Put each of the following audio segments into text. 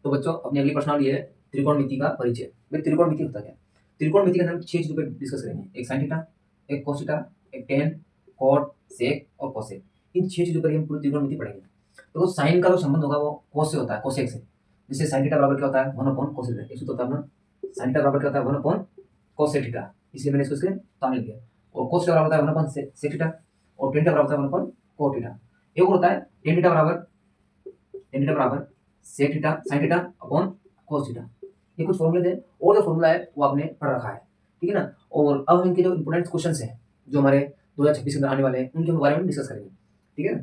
तो बच्चों अपनी अगली प्रश्नावली है त्रिकोणमिति का परिचय। भाई त्रिकोणमिति होता क्या है? त्रिकोणमिति के अंदर हम 6 चीजों पर डिस्कस करेंगे। एक sin थीटा, एक cos थीटा, एक tan, cot, sec और cosec। इन 6 चीजों पर ही हम पूरी त्रिकोणमिति पढ़ेंगे। तो साइन का जो संबंध होगा वो cos से होता है, cosec से। जैसे sin थीटा बराबर क्या होता है 1/cos थीटा। एक सूत्र होता है अपना sin थीटा बराबर क्या होता है 1/cosec थीटा, इसलिए मैंने इसको इसके सामने लिया। और cos थीटा बराबर होता है 1/sec थीटा और tan थीटा बराबर होता है 1/cot थीटा। एक और होता है tan थीटा बराबर sec theta sin theta upon cos theta. ये कुछ फॉर्मूले थे और जो फॉर्मूला है वो आपने पढ़ रखा है, ठीक है ना। और अब हम इनके जो इंपोर्टेंट क्वेश्चंस हैं जो हमारे 2026 के अंदर आने वाले हैं उनके बारे में डिस्कस करेंगे, ठीक है ना।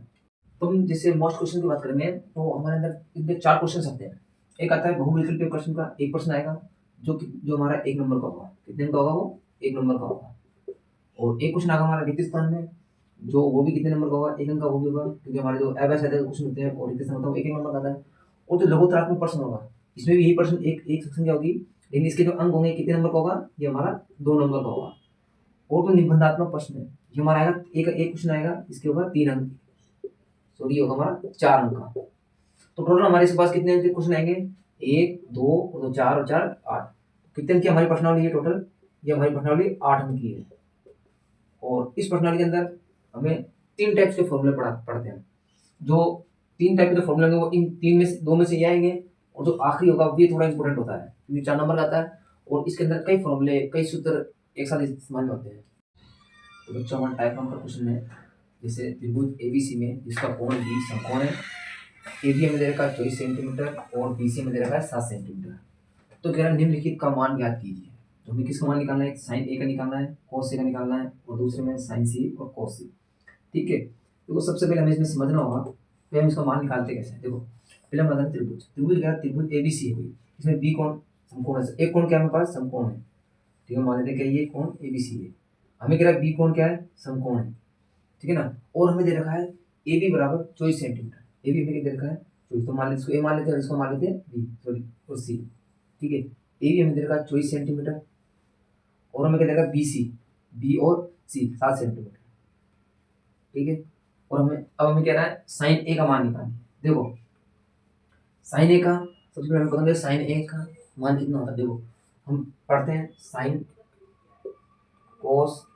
तो हम जैसे मोस्ट क्वेश्चन की बात करेंगे तो हमारे अंदर इनके 4 क्वेश्चंस आते हैं। एक आता है बहुविकल्पीय प्रश्न का, एक प्रश्न आएगा जो हमारा 1 नंबर का होगा। कितने का होगा वो? 1 नंबर का होगा। और एक क्वेश्चन आएगा हमारा रिक्त स्थान में, जो वो भी कितने नंबर का होगा? 1 अंक का वो भी होगा, क्योंकि हमारे जो अवैध क्वेश्चन होते हैं और रिक्त स्थान होता है वो 1 नंबर का आता है। और जो लघुत्तरात्मक प्रश्न होगा इसमें भी यही प्रश्न एक संख्या होगी, लेकिन इसके जो अंक होंगे कितने नंबर का होगा? ये हमारा 2 नंबर का होगा। और जो निबंधात्मक प्रश्न है ये हमारा आएगा एक क्वेश्चन आएगा, इसके होगा 3 अंक, सॉरी ये होगा हमारा 4 अंक का। तो टोटल हमारे पास कितने क्वेश्चन आएंगे? 1 2 और 2 4 और 4 8। कितने अंक की हमारी प्रश्नावली है टोटल? ये हमारी प्रश्नावली 8 अंक की है। और इस प्रश्नावली के अंदर हमें 3 टाइप्स के फॉर्मूले पढ़ते हैं। जो 3 टाइप के जो फॉर्मूले होंगे वो इन 3 में से 2 में से ये आएंगे, और जो आखिरी होगा ये थोड़ा इंपॉर्टेंट होता है क्योंकि 4 नंबर का आता है और इसके अंदर कई फॉर्मूले कई सूत्र एक साथ इस्तेमाल में होते हैं। तो बच्चों हमारा टाइप 1 का क्वेश्चन है, जैसे त्रिभुज एबीसी में जिसका कोण बी समकोण है, एबी में दे रखा है 24 सेंटीमीटर और बीसी में दे रखा है 7 सेंटीमीटर। तो कह रहा है निम्नलिखित का मान ज्ञात कीजिए। तो हमें किसका मान निकालना है? साइन ए का निकालना है, कॉस ए का निकालना है और दूसरे में साइन सी और कॉस सी, ठीक है। तो सबसे पहले हमें इसमें समझना होगा कि हम इसका मान निकालते कैसे हैं। देखो पहले हम बताते हैं त्रिभुज एबीसी है कोई, इसमें बी कोण समकोण है, एक कोण क्या है हमारे पास? समकोण है, ठीक है। मान लेते हैं कि ये कोण एबीसी है, हमें कह रहा है बी कोण क्या है? समकोण है, ठीक है ना। और हमें दे रखा है ए बी बराबर 24 सेंटीमीटर, ए बी हमें दे रखा है 24, तो मान लेते इसको ए मान लेते हैं और इसको मान लेते हैं बी, सॉरी और सी, ठीक है। ए बी हमें दे रखा है 24 सेंटीमीटर और हमें क्या दे रखा है बी और सी 7 सेंटीमीटर, ठीक है। और हमें कह रहा है साइन ए का मान निकालना। देखो साइन ए का सबसे पहले हमें बताएंगे साइन ए का मान कितना होता है। देखो हम पढ़ते हैं साइन कोस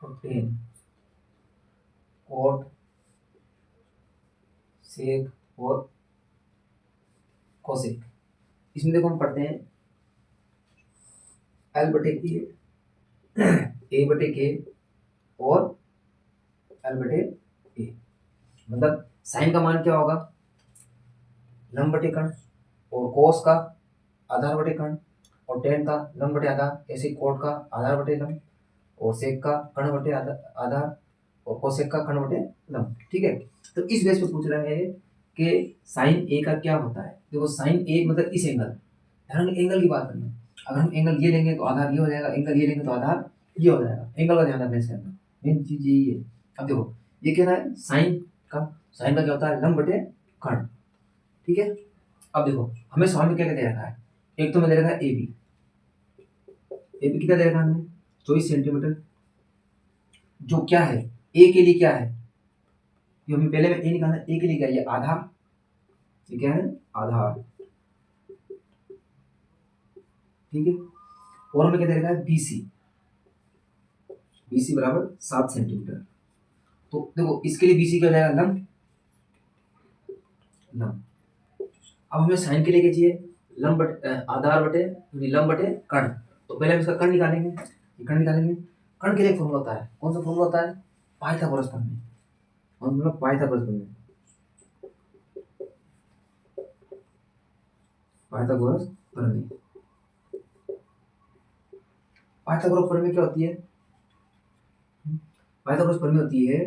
और टेन कॉट सेक और कोसेक। इसमें देखो हम पढ़ते हैं एल बटे के ए बटे के और एल बटे ए। मतलब साइन का मान क्या होगा? लंब बटे कर्ण, और कोस का आधार बटे कर्ण, और टेन का लंब बटे आधार, ऐसे कोट का आधार बटे लंब, और सेक का कर्ण बटे आधार, और कोसेक का कर्ण बटे लंब, ठीक है। तो इस बेस पे पूछ रहा है कि साइन ए का क्या होता है। देखो साइन ए मतलब इस एंगल, ध्यान एंगल की बात करना है। अगर हम एंगल ये लेंगे तो आधार ये हो जाएगा, एंगल ये लेंगे तो आधार ये हो जाएगा। एंगल का ध्यान रखना इसके अंदर, मेन चीज यही है। अब देखो ये कह रहा है साइन का क्या होता है? लंब बटे कर्ण, ठीक है। अब देखो हमें सवाल में क्या क्या दे रखा है? एक तो मैं दे रखा है ए बी, कितना दे रखा है हमें? 24 सेंटीमीटर, जो क्या है ए के लिए क्या है? ये हमें पहले में ए निकालना है। ए के लिए क्या है? ये आधार, ये क्या है? आधार, ठीक है। और हमें क्या दे रखा है? बीसी बराबर 7 सेंटीमीटर। तो देखो इसके लिए बीसी क्या हो जाएगा? लंब। अब हमें साइन के लिए क्या चाहिए? लंब बटे आधार बटे लंब बटे कर्ण। तो पहले हम इसका कर्ण निकालेंगे, कर्ण के लिए एक फॉर्मूला होता है। कौन सा फॉर्मूला होता है? पाइथागोरस प्रमेय, मतलब पाइथागोरस प्रमेय। पाइथागोरस प्रमेय क्या होती है? पाइथागोरस प्रमेय होती है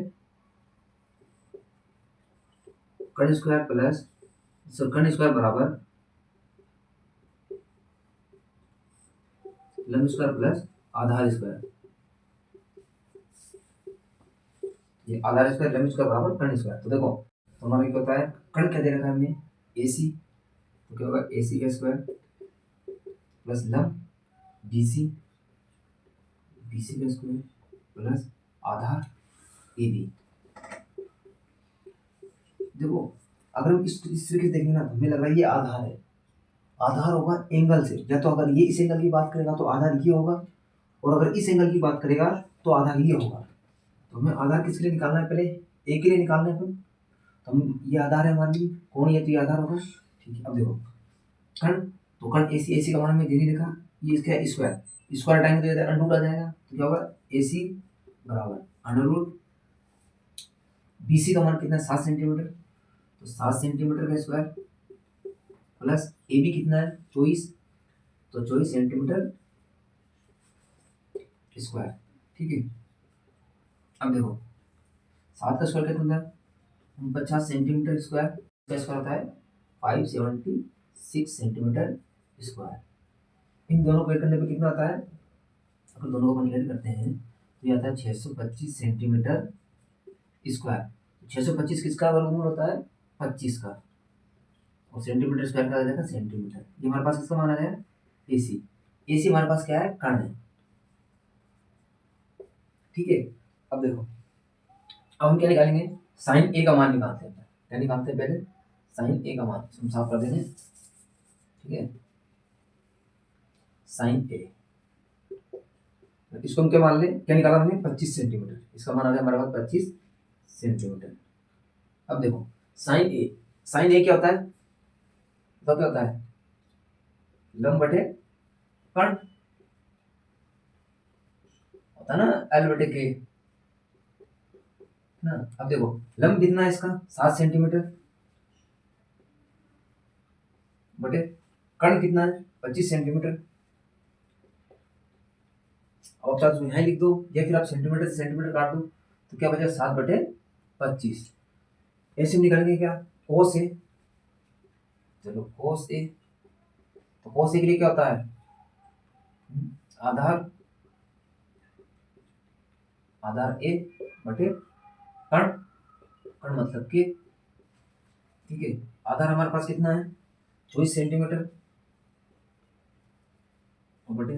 कर्ण स्क्वायर प्लस कर्ण स्क्वायर बराबर लंब स्क्वायर प्लस आधार स्क्वायर। ये आधार स्क्वायर लंब स्क्वायर बराबर कर्ण स्क्वायर। तो देखो तो हमारा क्या होता है? कर्ण क्या दे रखा है हमने? AC, तो क्या होगा? AC का स्क्वायर प्लस लंब BC का स्क्वायर प्लस आधार AB। देखो अगर हम इस तरीके से देखेंगे ना तो हमें लग रहा है ये आधार है, आधार होगा एंगल से, या तो अगर ये इस एंगल की बात करेगा तो आधार ये होगा, और अगर इस एंगल की बात करेगा तो आधार ये होगा। तो हमें आधार किसके लिए निकालना है, पहले ए के लिए निकालना है अपन। तो हम ये आधार है मान ली, कौन ये, तो ये आधार होगा। ठीक है, अब देखो कण, तो कण एसी, एसी का मान हमें दे रखा, ये इसका स्क्वायर, स्क्वायर हटाएंगे तो अंडर रूट आ जाएगा, तो क्या होगा एसी बराबर अंडर रूट, बीसी का मान कितना है 7 सेंटीमीटर, तो 7 सेंटीमीटर का स्क्वायर प्लस ए बी कितना है 24, तो 24 सेंटीमीटर स्क्वायर। ठीक है, अब देखो 7 का स्क्वायर कितना होता है 50 सेंटीमीटर स्क्वायर, का स्क्वायर होता है 576 सेंटीमीटर स्क्वायर। इन दोनों को ऐड करने पे कितना आता है, अगर दोनों को अपन ऐड करते हैं तो ये आता है 625 सेंटीमीटर स्क्वायर। 625 किसका वर्गमूल होता है 25 का, और सेंटीमीटर स्क्वायर का आ जाएगा सेंटीमीटर। ये हमारे पास किसका माना गया एसी, एसी हमारे पास क्या है कण है। ठीक है, अब देखो अब हम क्या निकालेंगे, साइन ए का मान निकालते हैं। क्या निकालते हैं पहले, साइन ए का मान हम साफ कर देंगे। ठीक है, साइन ए, इसको हम क्या मान लें, क्या निकाला हमने 25 सेंटीमीटर, इसका मान आ गया हमारे पास 25 सेंटीमीटर। अब देखो साइन ए, साइन ए क्या होता है, तो क्या होता है लंब बटे कण, होता है ना एल बटे के ना। अब देखो लंब कितना है इसका 7 सेंटीमीटर बटे कण कितना है 25 सेंटीमीटर। अब चाहे तो यहाँ लिख दो, या फिर आप सेंटीमीटर से सेंटीमीटर काट दो, तो क्या बचेगा 7 बटे 25। ऐसे हम निकालेंगे क्या कोस ए, चलो कोस ए, तो कोस ए के लिए क्या होता है आधार, आधार ए बटे कण, कण मतलब के। ठीक है, आधार हमारे पास कितना है 24 सेंटीमीटर बटे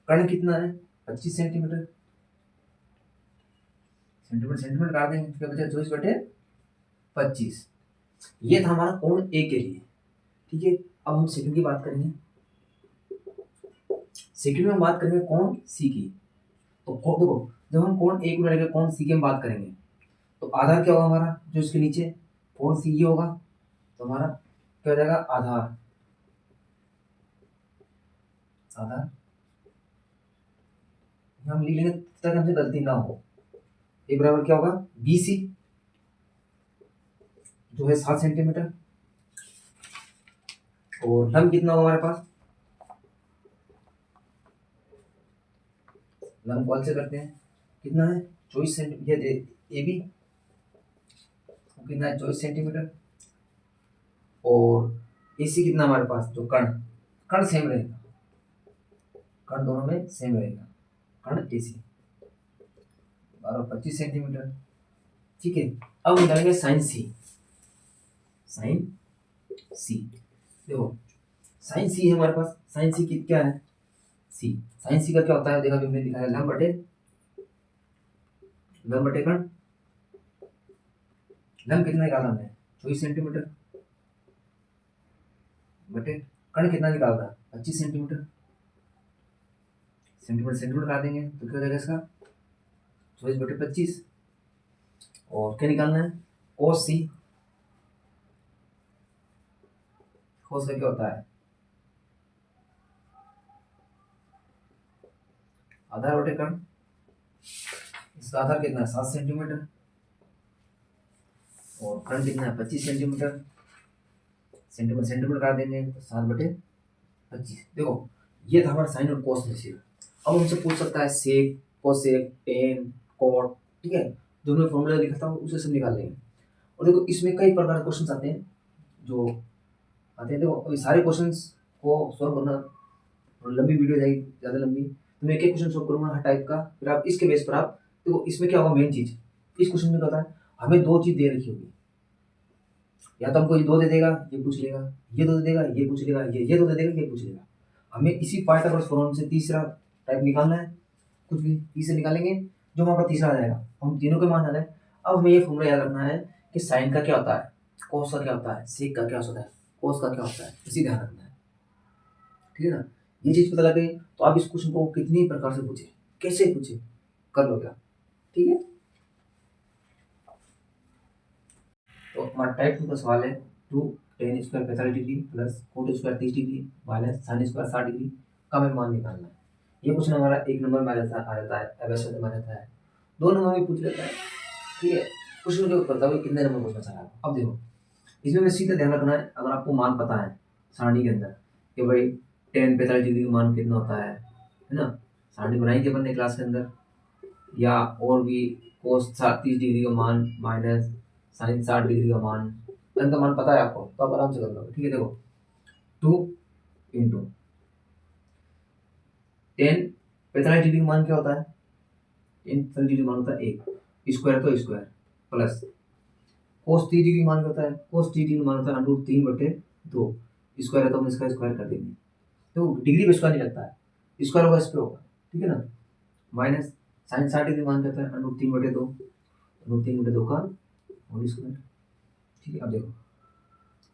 कण कितना है 25 सेंटीमीटर, सेंटीमीटर सेंटीमीटर काट देंगे तो क्या बचेगा 24 बटे 25। ये था हमारा कोण ए के लिए। ठीक है, अब हम सेकंड की बात करेंगे, सेकंड में हम बात करेंगे कोण सी की। तो देखो जब हम कोण ए को लेकर कोण सी की हम बात करेंगे तो आधार क्या होगा हमारा, जो इसके नीचे कोण सी ये होगा, तो हमारा क्या हो जाएगा आधार, आधार हम लिख लेंगे ताकि हमसे गलती ना हो। ए बराबर क्या होगा बी सी, जो है 7 सेंटीमीटर, और लंब कितना होगा हमारे पास, लंब कॉल से करते हैं, कितना है 24 सेंटीमीटर, ए बी कितना है 24 सेंटीमीटर, और एसी कितना हमारे पास जो कण, कण सेम रहेगा, कण दोनों में सेम रहेगा, कण एसी 25 सेंटीमीटर। ठीक है, अब निकालेंगे साइन सी, साइन सी देखो साइन सी है हमारे पास, साइन सी की क्या है सी, साइन सी का क्या होता है देखा हमने दिखाया लंब बटे कण, लंब कितना निकाला हमने 24 सेंटीमीटर बटे कण कितना निकाला 25 सेंटीमीटर, सेंटीमीटर सेंटीमीटर काट देंगे तो क्या हो जाएगा इसका 24 बटे 25। और क्या निकालना है कोस सी, कोस का क्या होता है आधार बटे कण, इसका आधार कितना है 7 सेंटीमीटर, और कण कितना है 25 सेंटीमीटर, सेंटीमीटर सेंटीमीटर काट देंगे तो 7 बटे 25। देखो ये था हमारा साइन और कोस रेशियो। अब हमसे पूछ सकता है सेक, कोसेक, टेन, कॉट, ठीक है, जो मैं फॉर्मूला लिखा था उसे सब निकाल लेंगे। और देखो इसमें कई प्रकार के क्वेश्चन आते हैं, जो आते हैं, देखो अभी सारे क्वेश्चंस को सॉल्व करना और लंबी वीडियो जाएगी ज़्यादा लंबी, तो मैं एक एक क्वेश्चन सॉल्व करूंगा हर टाइप का, फिर आप इसके बेस पर आप देखो इसमें क्या होगा मेन चीज़, इस क्वेश्चन में क्या होता है हमें दो चीज़ दे रखी होगी, या तो हमको ये दो दे देगा ये पूछ लेगा, ये दो दे देगा ये पूछ लेगा, ये दो दे देगा ये पूछ लेगा। हमें इसी पाइथागोरस थ्योरम से तीसरा टाइप निकालना है, कुछ भी तीसरे निकालेंगे जो हमारा तीसरा आ जाएगा, हम तीनों के मान आ जाए। अब हमें ये फॉर्मूला याद रखना है कि साइन का क्या होता है कोस का क्या होता है, सेक का क्या होता है, कोस का क्या होता है, इसी ध्यान रखना है। ठीक है ना। ये चीज पता लगे तो आप इस क्वेश्चन को कितनी प्रकार से पूछे, कैसे पूछे, कर लो क्या। ठीक है। तो हमारा टाइप 2 का सवाल है, two tan square 45 degree plus cot square 30 degree minus sine square 60 degree का हमें मान निकालना है। ये क्वेश्चन हमारा 1 नंबर में आ जाता है, वैसे में आ जाता है, 2 नंबर में पूछ लेता है। ठीक है। क्वेश्चन जो करता है कितने नंबर पूछना चाह रहा है। अब देखो इसमें हमें सीधा ध्यान रखना है, अगर आपको मान पता है सारणी के अंदर कि भाई टेन 45 डिग्री का मान कितना होता है ना, सारणी बनाई थी अपन ने क्लास के अंदर, या और भी कोस 30 डिग्री का मान माइनस साइन 60 डिग्री का मान, इनका मान पता है आपको तो आप आराम से कर लो। ठीक है। देखो 2 इंटू टेन 45 डिग्री का मान क्या होता है, टेन 45 डिग्री मान होता है 1, स्क्वायर तो स्क्वायर प्लस कोस 30 डिग्री मान क्या होता है, कोस 30 डिग्री मान होता है √3/2, स्क्वायर है तो हम इसका स्क्वायर कर देंगे, तो डिग्री पे स्क्वायर नहीं लगता है, स्क्वायर होगा इस पे होगा। ठीक है ना। माइनस साइन 60 डिग्री मान कहता है √3/2, √3/2 का होल स्क्वायर। ठीक है। अब देखो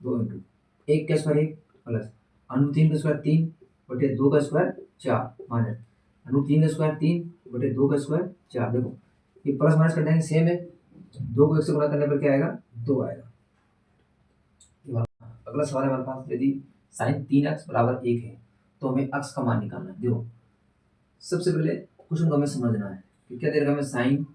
2 इंटू एक का स्क्वायर 1 प्लस √3 का स्क्वायर 3/2 का स्क्वायर 4 माइनस √3 का स्क्वायर 3/2 का स्क्वायर 4। देखो ये प्लस माइनस कर देंगे सेम है, 2 को 1 से गुणा करने पर क्या आएगा, 2 आएगा। ये वाला। अगला सवाल है हमारे पास, यदि साइन 3x = 1 है तो हमें x का मान निकालना है। देखो सबसे पहले क्वेश्चन को हमें समझना है कि क्या दे रखा है, हमें साइन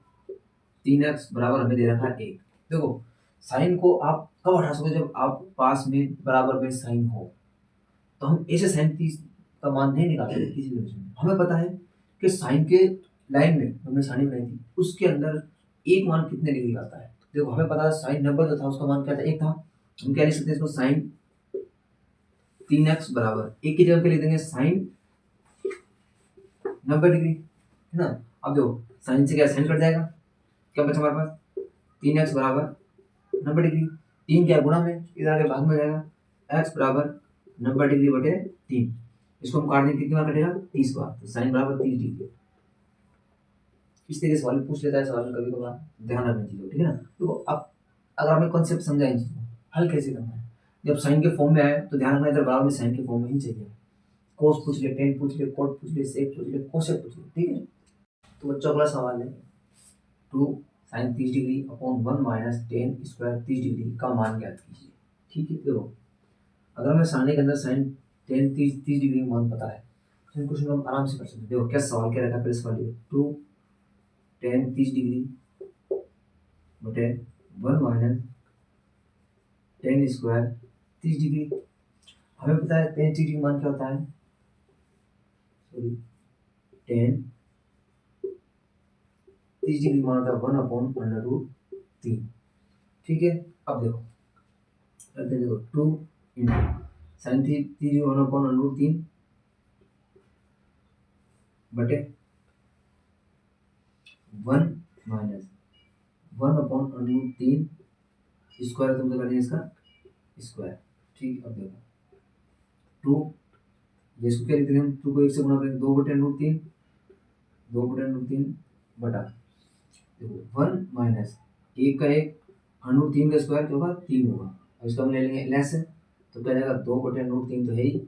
3x बराबर हमें दे रखा है 1। देखो साइन को आप कब हटा सकते हो, जब आप पास में बराबर में साइन हो, तो हम ऐसे साइन 30 का मान नहीं निकाल सकते किसी भी कंडीशन में। हमें पता है कि साइन के लाइन में हमने साइन बनाई थी उसके अंदर एक मान कितने डिग्री का आता है। देखो हमें पता है साइन 90 जो था उसका मान क्या था, 1 था। हम क्या लिख सकते हैं इसको, साइन 3x बराबर 1 की जगह पे लिख देंगे साइन 90 डिग्री, है ना। अब देखो साइन से क्या साइन कट जाएगा, क्या बचा हमारे पास, 3x बराबर 90 डिग्री, 3 क्या गुणा में इधर आगे भाग में हो जाएगा, x बराबर 90 डिग्री/3, इसको हम काट दें कितनी बार कटेगा, 30 बार, तो साइन बराबर 30 डिग्री। इस तरीके से सवाल पूछ लेता है, सवाल में कभी कभार ध्यान रखना चाहिए। ठीक है ना। तो अब अगर आपने कॉन्सेप्ट समझा इन चीज़ों को हल कैसे करना है, जब साइन के फॉर्म में आए तो ध्यान रखना इधर बराबर में साइन के फॉर्म में ही चाहिए। कोस पूछ ले, टेन पूछ ले, कोट पूछ ले, सेक पूछ ले, कोसेक पूछ ले। ठीक है। तो बच्चों अगला सवाल है, 2 sine 30 degree minus tan square 30 degree का मान ज्ञात कीजिए। ठीक है। देखो अगर हमें सारणी के अंदर साइन 30 डिग्री का मान पता है तो क्वेश्चन हम आराम से कर सकते हैं। देखो क्या सवाल क्या रखा है, पहले सवाल ये 2 tan 30 degree minus tan square 30 degree. हमें पता है टेन 30 डिग्री मान क्या होता है, सॉरी टेन 30 डिग्री मान होता है 1/√3। ठीक है। अब देखो करते हैं, देखो 2 इंटू साइन 30 1/√3 बटे 1 माइनस 1/√3 स्क्वायर, तुम तो कर दिया इसका स्क्वायर। ठीक। अब देखो 2, जिसको क्या लिखते हैं हम, 2 को 1 से गुणा करेंगे 2/√3, 2/√3 बटा देखो 1 माइनस 1 का 1 √3 का स्क्वायर क्या होगा, 3 होगा। अब इसको हम ले लेंगे लेस है तो क्या जाएगा, 2/√3 तो है ही,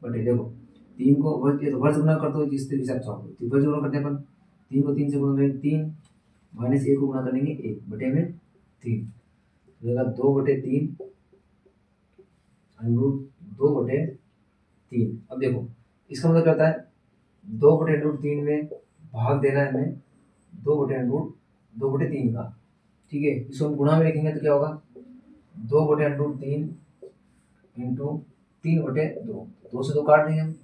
बटे देखो 3 को वर्ग गुना कर दो जिस तरीके से आप चाहो, तो वर्ग गुना करते हैं अपन, 3 को 3 से गुणा करेंगे 3, माइनस 1 को गुणा करेंगे 1 बटे में 3, तो जाएगा 2/3 √2/3। अब देखो इसका मतलब क्या होता है, 2/√3 में भाग देना है हमें 2/3 का। ठीक है। इसको हम गुणा में लिखेंगे तो क्या होगा, 2/√3 इंटू 3/2, 2 से 2 काट देंगे हम।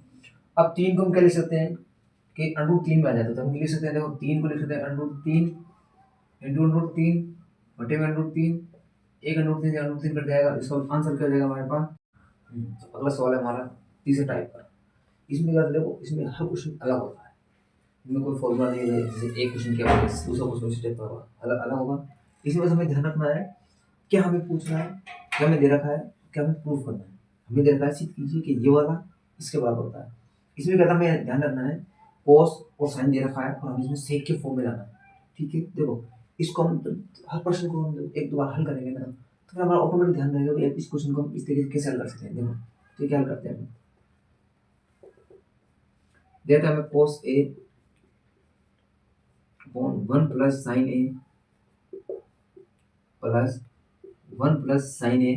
अब 3 को हम क्या लिख सकते हैं कि √3 में आ जाता है, तो हम लिख सकते हैं, देखो 3 को लिख सकते हैं √3 इंटू √3 बटे में √3, एक √3 से √3 कट जाएगा, इसका आंसर क्या हो जाएगा हमारे पास। तो अगला सवाल है हमारा तीसरे टाइप का। इसमें क्या देखो, इसमें हर क्वेश्चन अलग होता है, इसमें कोई फॉर्मूला नहीं है, जैसे एक क्वेश्चन क्या होगा दूसरा क्वेश्चन इस टाइप का होगा, अलग अलग होगा। इसमें बस हमें ध्यान रखना है क्या हमें पूछना है, क्या हमें दे रखा है, क्या हमें प्रूफ करना है। हमें दे रखा है सिद्ध कीजिए कि ये वाला इसके बराबर होता है। इसमें क्या था, हमें ध्यान रखना है कोस और साइन दे रखा है और हमें इसमें सेक के फॉर्म में लाना है। ठीक है। देखो इसको हम हर प्रश्न को हम एक दो बार हल करेंगे ना, तो फिर हमारा ऑटोमेटिक ध्यान रहेगा कि इस क्वेश्चन को हम इस तरीके से कैसे हल कर सकते हैं। देखो तो क्या हल करते हैं, देता है हमें cos a upon 1 plus sign a plus 1 plus sign a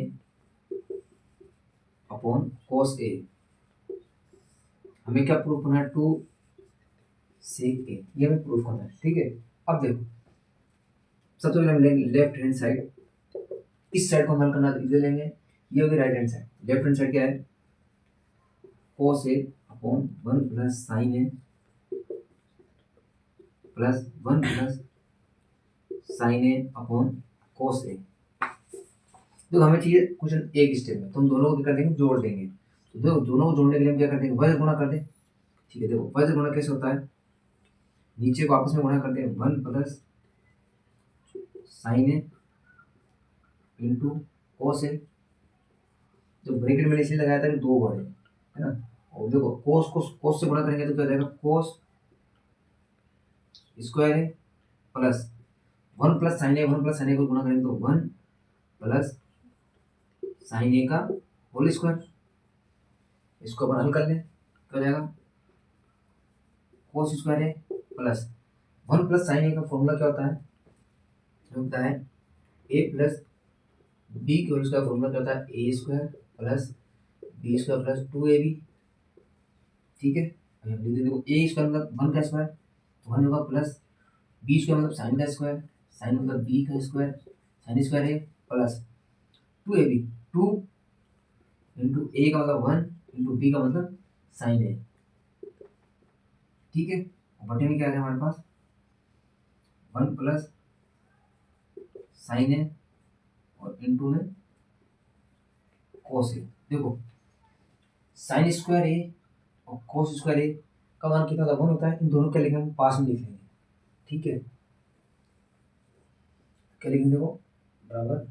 upon cos a। हमें क्या प्रूफ करना है, 2 sec a, ये हमें प्रूफ करना है। ठीक है, अब देखो सबसे पहले हम लेंगे लेफ्ट हैंड साइड, इस साइड को हम हल करना इधर लेंगे, ये होगी right hand side. Left hand side क्या है, cos a upon 1 plus sign a plus 1 plus sign a upon cos a। तो हमें चाहिए क्वेश्चन एक स्टेप में, तो हम दोनों को क्या कर देंगे, जोड़ देंगे। तो देखो दोनों को जोड़ने के लिए हम क्या कर देंगे, वज्र गुणा कर दें। ठीक है, देखो वज्र गुणा कैसे होता है, नीचे को आपस में गुणा करते हैं, 1 प्लस साइन ए इंटू कोस ए। जो ब्रैकेट में इसलिए लगाया था कि दो बढ़े है ना, और देखो कोस को कोस से गुणा करेंगे तो क्या हो जाएगा, cos square A plus 1 plus sine A, 1 plus sine ए को गुणा करेंगे तो 1 प्लस साइन ए का होल स्क्वायर। इसको अपन हल कर लें, क्या हो जाएगा, cos square A plus 1 plus sine A का फॉर्मूला क्या होता है, होता है ए प्लस बी के होल स्क्वायर। फॉर्मूला क्या होता है, A square plus B square plus 2ab। ठीक है, अब लिख देखो ए स्क्वायर मतलब 1 का स्क्वायर, तो 1 होगा प्लस बी स्क्वायर मतलब साइन का स्क्वायर, साइन मतलब बी का square, sine square A plus 2ab। 2 into ए का मतलब 1 इंटू बी का मतलब साइन ए। ठीक है, बटे में क्या आ गया हमारे पास, 1 प्लस साइन ए और इंटू में कोस ए। देखो साइन स्क्वायर ए और कोस स्क्वायर ए का मान कितना होता है, 1 होता है। इन दोनों के लेंगे हम पास में लिख लेंगे। ठीक है, क्या लिखेंगे, देखो बराबर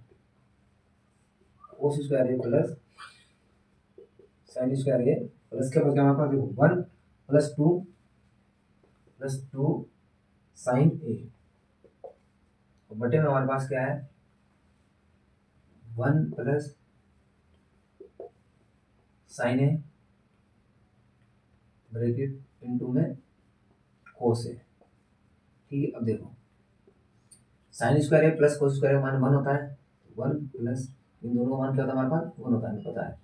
कोस square A plus sine square A plus क्या बच गया हमारे पास, देखो 1 प्लस टू साइन ए, और बटे में हमारे पास क्या है, 1 plus sine A bracket into में कोस ए। ठीक है, अब देखो sine square A plus cos square का मान 1 होता है, 1 प्लस इन दोनों का मान क्या होता है हमारे पास, 1 होता है, हमें पता है,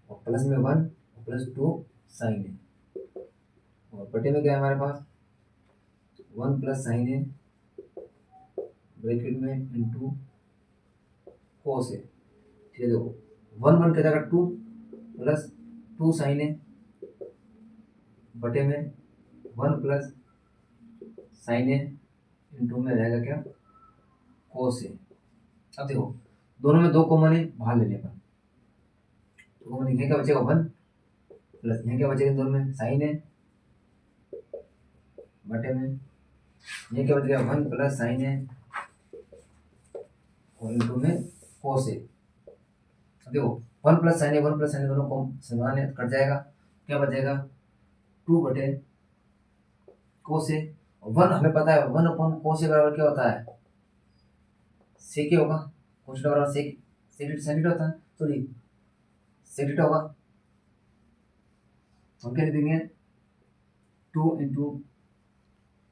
और प्लस में 1 प्लस 2 साइन ए, और बटे में क्या है हमारे पास, 1 प्लस साइन ए ब्रैकेट में इंटू कोस ए। ठीक है, देखो 1 1 क्या जाएगा 2 प्लस 2 साइन ए बटे में 1 प्लस साइन ए इंटू में रहेगा क्या, कोस ए। अब देखो दोनों में 2 कॉमन है, बाहर ले लेगा, तो कॉमन यहाँ क्या बचेगा 1 प्लस यहाँ क्या बचेगा, दोनों में साइन ए बटे में ये क्या बचेगा, 1 प्लस साइन ए और इंटू में कोस ए। देखो 1 प्लस साइन ए 1 प्लस साइन ए दोनों को समान है, कट जाएगा, क्या बचेगा 2 बटे कोस ए। 1 हमें पता है 1 अपॉन कोस ए बराबर क्या होता है, सेक ही होगा, कोस का बराबर सेक सेक सेक होता है, सॉरी सेक होगा। हम क्या लिख देंगे, 2 इंटू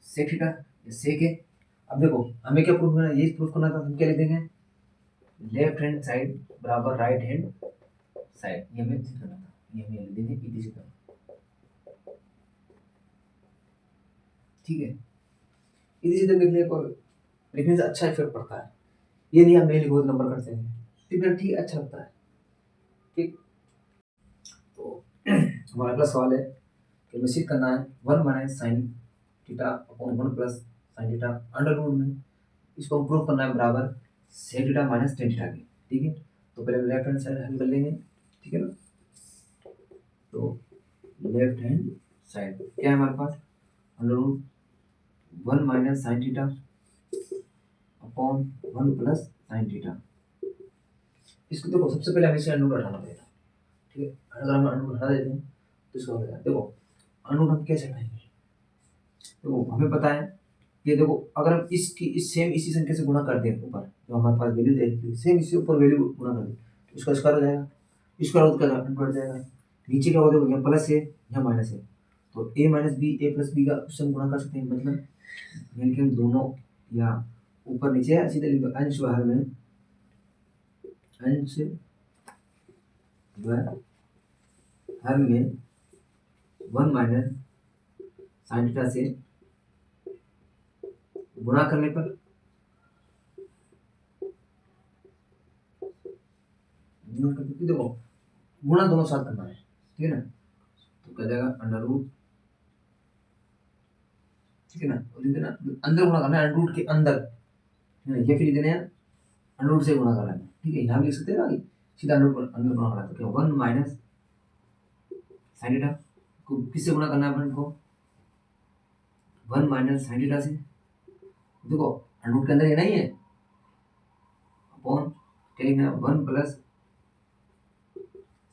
सेक थीटा, सेक है। अब देखो हमें क्या प्रूफ करना है, ये प्रूफ करना था, हम क्या लिख देंगे, लेफ्ट हैंड साइड बराबर राइट हैंड साइड, ये हमें लिख करना था, ये हमें लिख देंगे इधर से। ठीक है, इधर से लिखने को लिखने से अच्छा इफेक्ट पड़ता है, ये नहीं आप नहीं लिखो नंबर कट जाएंगे, ठीक है, अच्छा लगता है। ठीक, तो हमारा अगला सवाल है कि हमें सिद्ध करना है 1 minus sine theta upon 1 plus sine theta under root में, इसको प्रूव करना है बराबर sec theta minus tan theta की। ठीक है, तो पहले लेफ्ट हैंड साइड हल कर लेंगे। ठीक है ना, तो लेफ्ट हैंड साइड क्या है हमारे पास, under root 1 minus sine theta upon 1 plus sine theta. इसको देखो सबसे पहले हमें इसे अंडर रूट हटाना पड़ेगा। ठीक है, अगर हम अंडर रूट हटा देते हैं तो इसको हो जाएगा, देखो अंडर रूट हम कैसे हटाएंगे, देखो हमें पता है ये देखो, अगर हम इसकी इसी संख्या से गुणा कर दें ऊपर, जो हमारे पास वैल्यू दे रखी है सेम इससे ऊपर वैल्यू गुणा कर दें, तो इसका स्क्वायर हो जाएगा, स्क्वायर रूट का बढ़ जाएगा। नीचे क्या होगा, देखो यहाँ प्लस है यहाँ माइनस है, तो ए माइनस बी ए प्लस बी का उससे हम गुणा कर सकते हैं, मतलब यानी कि हम दोनों या ऊपर नीचे सीधे लिख दो, अंश व हर में अंश व हर में 1 माइनस साइन थीटा से गुणा करने पर देखो गुणा दोनों साथ करना है, ठीक है ना, तो क्या जाएगा अंडर रूट, ठीक है ना, और लिख देना अंदर गुणा करना है अंडर रूट के अंदर, ठीक है, ये फिर लिख देना है अंडर रूट से गुणा करना है, ठीक है, यहाँ भी लिख सकते हैं ना कि सीधा अंदर गुणा करना है, तो क्या 1 माइनस साइन थीटा को किससे गुणा करना है अपन को, 1 माइनस साइन थीटा से, देखो अंडर रूट के अंदर ये नहीं है, अपॉन क्या लिखना है 1 प्लस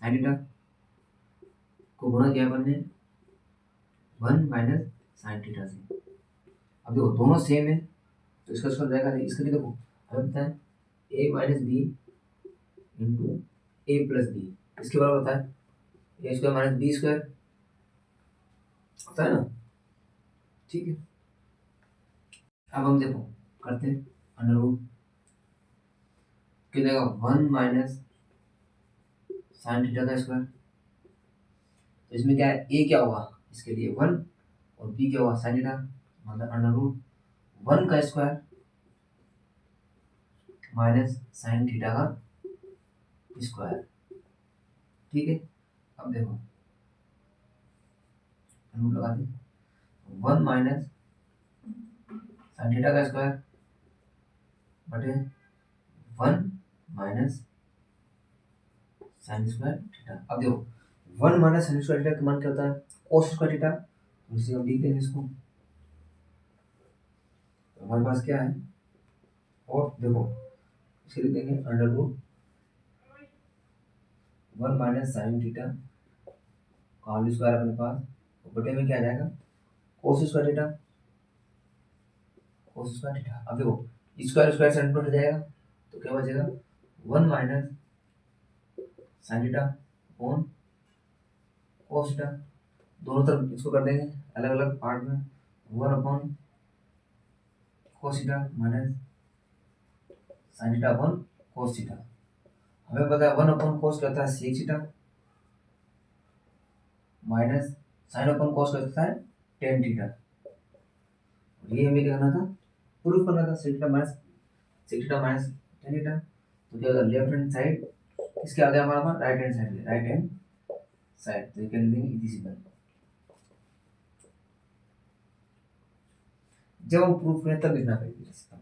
साइन थीटा को गुणा किया अपन ने 1 माइनस साइन थीटा से। अब देखो दोनों सेम है तो इसका स्क्वायर जाएगा, इसका भी देखो हमें पता है ए माइनस बी इंटू ए प्लस बी, इसके बराबर होता है A square minus B square, होता है ना, ठीक है। अब हम देखो करते हैं अंडर रूट क्या जाएगा 1 माइनस साइन थीटा का स्क्वायर, तो इसमें क्या है ए क्या होगा इसके लिए 1 और बी क्या होगा साइन थीटा, मतलब अंडर रूट 1 का स्क्वायर माइनस साइन थीटा का स्क्वायर, ठीक है। अब देखो रूट लगा दें 1 माइनस साइन थीटा का स्क्वायर बटे 1 माइनस साइन स्क्वायर थीटा। अब देखो 1 माइनस साइन स्क्वायर थीटा का मान क्या होता है कोस स्क्वायर थीटा, तो इसे हम लिख देंगे इसको, तो हमारे पास क्या है, और देखो इसे लिख देंगे under root 1 minus sine theta का होल स्क्वायर अपने पास, तो बटे में क्या आ जाएगा cos square theta, cos square theta. अब देखो स्क्वायर स्क्वायर से कट जाएगा तो क्या बचेगा 1 minus sine theta upon cos theta, दोनों तरफ इसको कर देंगे अलग अलग पार्ट में 1 upon cos theta minus sine theta upon cos theta. हमें पता है 1 अपॉन कोस क्या होता है sec theta minus sine upon cos क्या होता है टेन थीटा, ये हमें क्या करना था प्रूफ करना था sec theta minus tan theta, तो क्या होगा लेफ्ट हैंड साइड इसके आगे हमारा पास right hand side, right hand side, तो ये कर देंगे इसी सिंबल, जब हम प्रूफ करें तब लिखना पड़ेगा।